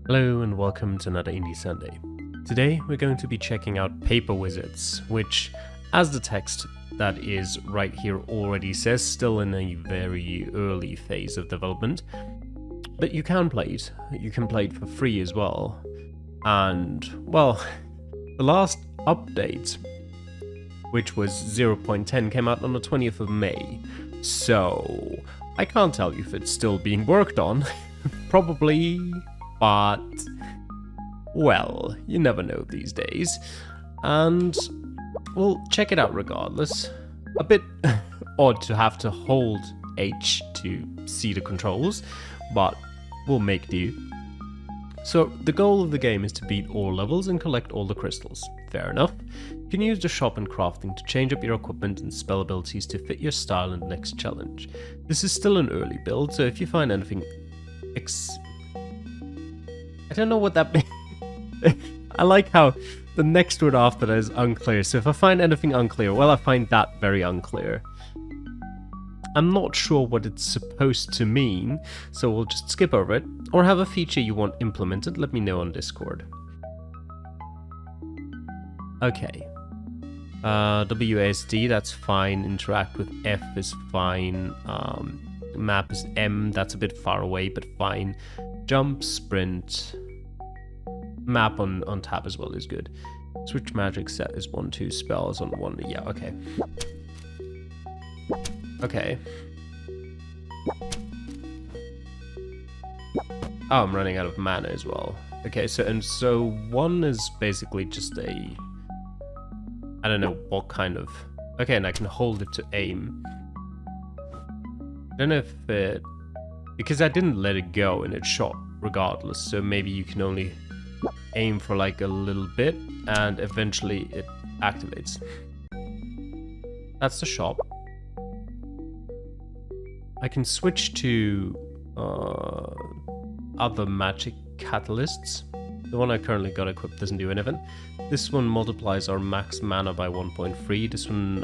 Hello and welcome to another Indie Sunday. Today we're going to be checking out Paper Wizards, which, as the text that is right here already says, still in a very early phase of development. But you can play it. You can play it for free as well. And, well, the last update, which was 0.10, came out on the 20th of May. So, I can't tell you if it's still being worked on. Probably, but, well, you never know these days. And, we'll check it out regardless. A bit odd to have to hold H to see the controls, but we'll make do. So, the goal of the game is to beat all levels and collect all the crystals. Fair enough. You can use the shop and crafting to change up your equipment and spell abilities to fit your style in the next challenge. This is still an early build, so if you find anything I don't know what that means. I like how the next word after that is unclear, so if I find anything unclear, well, I find that very unclear. I'm not sure what it's supposed to mean, so we'll just skip over it, or have a feature you want implemented, let me know on Discord. Okay. WASD, that's fine. Interact with F is fine. Map is M, that's a bit far away, but fine. Jump, sprint. Map on tab as well is good. Switch magic set is 1-2 spells on 1. Yeah, okay. Okay. Oh, I'm running out of mana as well. Okay, so 1 is basically just a... I don't know what kind of... Okay, and I can hold it to aim. I don't know if it... Because I didn't let it go and it shot regardless, so maybe you can only aim for like a little bit and eventually it activates. That's the shop. I can switch to other magic catalysts. The one I currently got equipped doesn't do anything. This one multiplies our max mana by 1.3. This one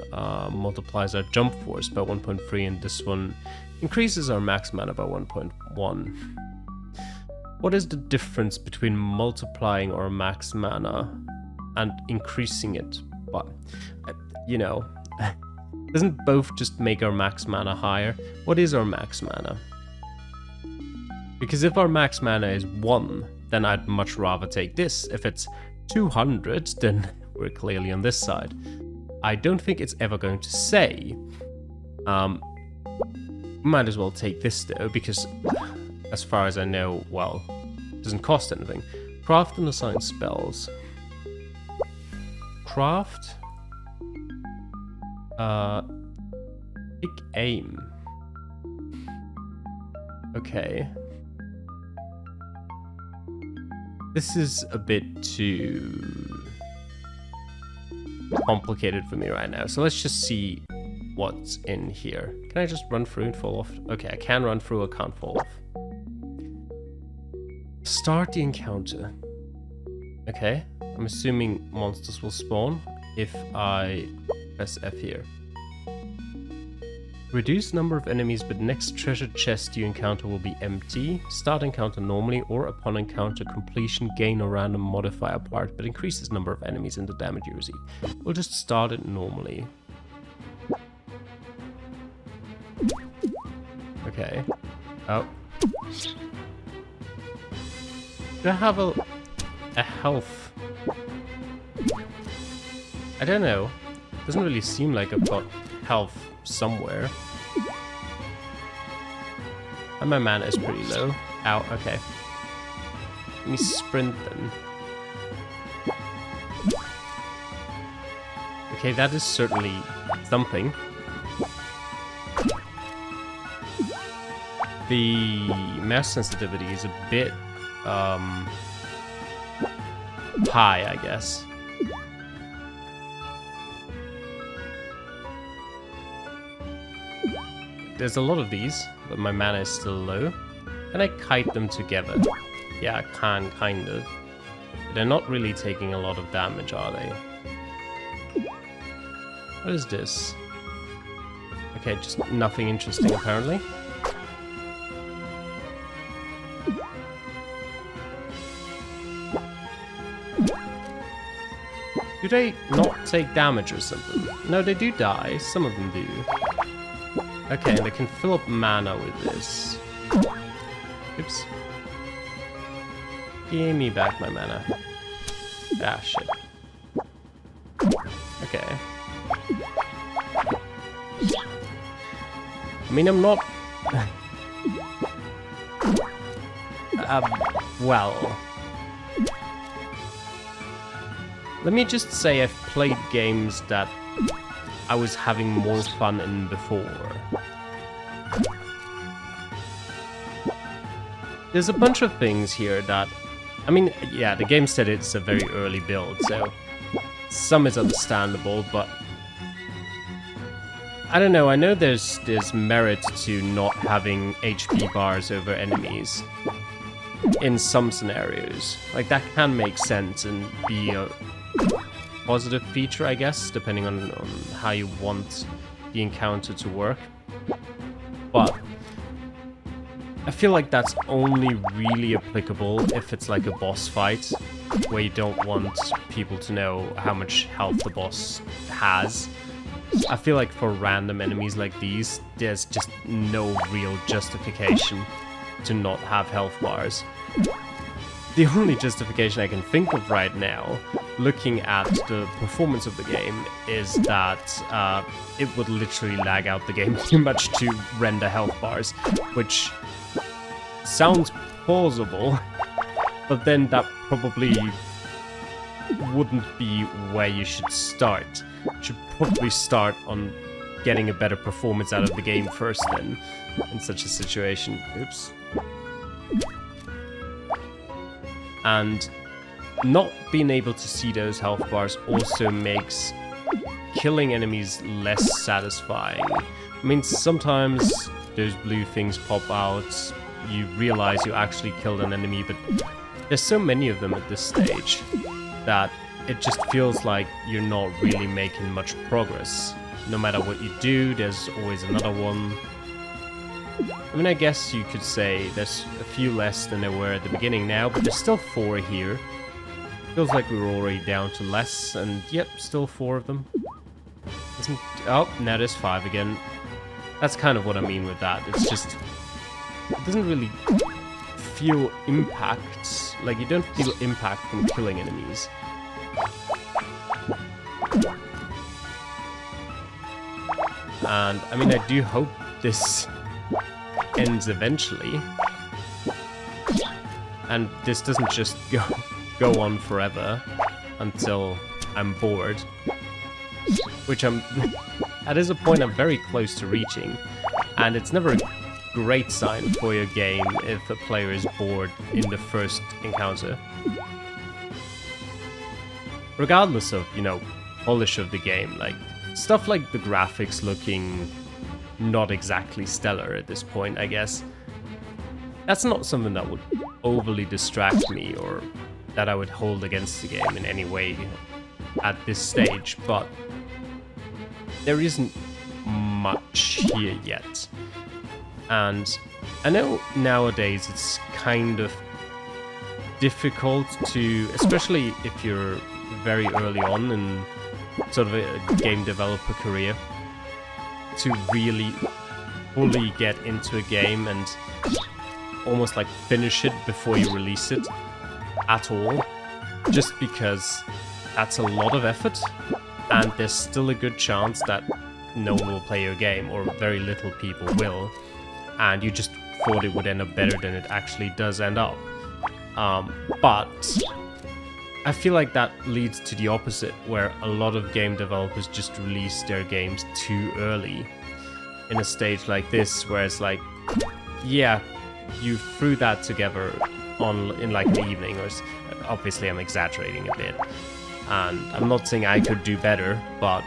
multiplies our jump force by 1.3, and this one increases our max mana by 1.1. What is the difference between multiplying our max mana and increasing it? But, you know, doesn't both just make our max mana higher? What is our max mana? Because if our max mana is 1, then I'd much rather take this. If it's 200, then we're clearly on this side. I don't think it's ever going to say. Might as well take this though, because as far as I know, well, it doesn't cost anything. Craft and assign spells. Craft. Pick aim. Okay. This is a bit too complicated for me right now, so let's just see what's in here. Can I just run through and fall off? Okay, I can run through, I can't fall off. Start the encounter. Okay, I'm assuming monsters will spawn if I press F here. Reduce number of enemies, but next treasure chest you encounter will be empty. Start encounter normally, or upon encounter completion gain a random modifier part, but increases number of enemies and the damage you receive. We'll just start it normally. Okay. Oh. Do I have a health? I don't know. Doesn't really seem like I've got health somewhere. And my mana is pretty low. Ow, okay. Let me sprint then. Okay, that is certainly something. The mouse sensitivity is a bit high, I guess. There's a lot of these, but my mana is still low. Can I kite them together? Yeah, I can, kind of. They're not really taking a lot of damage, are they? What is this? Okay, just nothing interesting, apparently. Do they not take damage or something? No, they do die. Some of them do. Okay, and they can fill up mana with this. Oops. Give me back my mana. Ah, shit. Okay. I mean, I'm not... well... Let me just say I've played games that I was having more fun in before. There's a bunch of things here that... I mean, yeah, the game said it's a very early build, so some is understandable, but I don't know, I know there's merit to not having HP bars over enemies in some scenarios. Like, that can make sense and be a positive feature, I guess, depending on how you want the encounter to work. But I feel like that's only really applicable if it's like a boss fight, where you don't want people to know how much health the boss has. I feel like for random enemies like these, there's just no real justification to not have health bars. The only justification I can think of right now, looking at the performance of the game, is that it would literally lag out the game too much to render health bars, which sounds plausible, but then that probably wouldn't be where you should start. You should probably start on getting a better performance out of the game first then, in such a situation. Oops. And not being able to see those health bars also makes killing enemies less satisfying. I mean, sometimes those blue things pop out, you realize you actually killed an enemy, but there's so many of them at this stage that it just feels like you're not really making much progress. No matter what you do, there's always another one. I mean, I guess you could say there's a few less than there were at the beginning now, but there's still 4 here. Feels like we were already down to less, and yep, still 4 of them. Oh, now there's 5 again. That's kind of what I mean with that. It's just... it doesn't really feel impact. Like, you don't feel impact from killing enemies. And, I mean, I do hope this ends eventually. And this doesn't just go on forever until I'm bored. Which that is a point I'm very close to reaching. And it's never a great sign for your game if a player is bored in the first encounter. Regardless of, you know, polish of the game, like, stuff like the graphics looking not exactly stellar at this point, I guess. That's not something that would overly distract me or that I would hold against the game in any way at this stage, but there isn't much here yet. And I know nowadays it's kind of difficult to, especially if you're very early on in sort of a game developer career, to really fully get into a game and almost like finish it before you release it at all, just because that's a lot of effort and there's still a good chance that no one will play your game, or very little people will, and you just thought it would end up better than it actually does end up. But I feel like that leads to the opposite, where a lot of game developers just release their games too early in a stage like this, where it's like, yeah, you threw that together in like an evening, or obviously I'm exaggerating a bit, and I'm not saying I could do better, but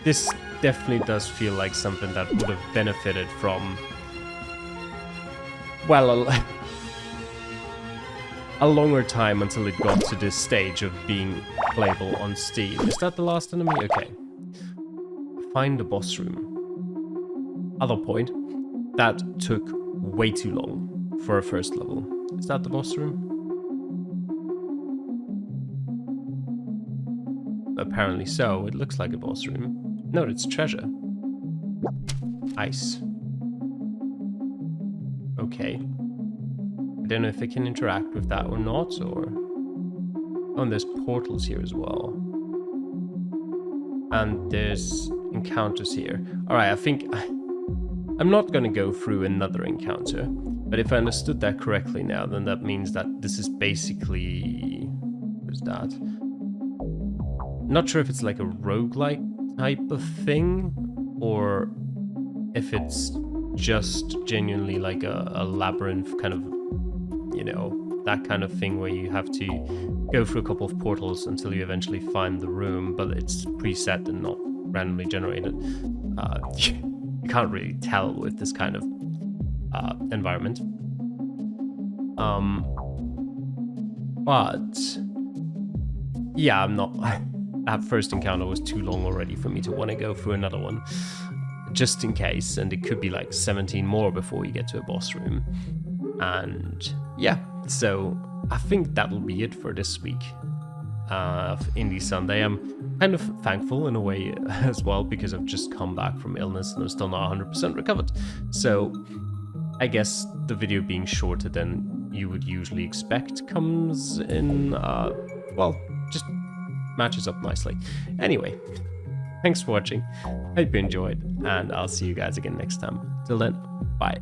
this definitely does feel like something that would have benefited from, well, a longer time until it got to this stage of being playable on Steam. Is that the last enemy? Okay. Find the boss room. Other point. That took way too long for a first level. Is that the boss room? apparently so. It looks like a boss room. No, it's treasure. Ice. Okay. I don't know if I can interact with that or not, or... Oh, and there's portals here as well. And there's encounters here. Alright, I think... I'm not going to go through another encounter, but if I understood that correctly now, then that means that this is basically... What's that? Not sure if it's like a roguelike type of thing, or if it's just genuinely like a labyrinth kind of, you know, that kind of thing where you have to go through a couple of portals until you eventually find the room, but it's preset and not randomly generated. You can't really tell with this kind of environment. But yeah, I'm not... That first encounter was too long already for me to want to go through another one, just in case, and it could be like 17 more before you get to a boss room. And yeah, so I think that'll be it for this week of Indie Sunday. I'm kind of thankful in a way as well, because I've just come back from illness and I'm still not 100% recovered. So I guess the video being shorter than you would usually expect comes in, well, just matches up nicely. Anyway, thanks for watching. Hope you enjoyed, and I'll see you guys again next time. Till then, bye.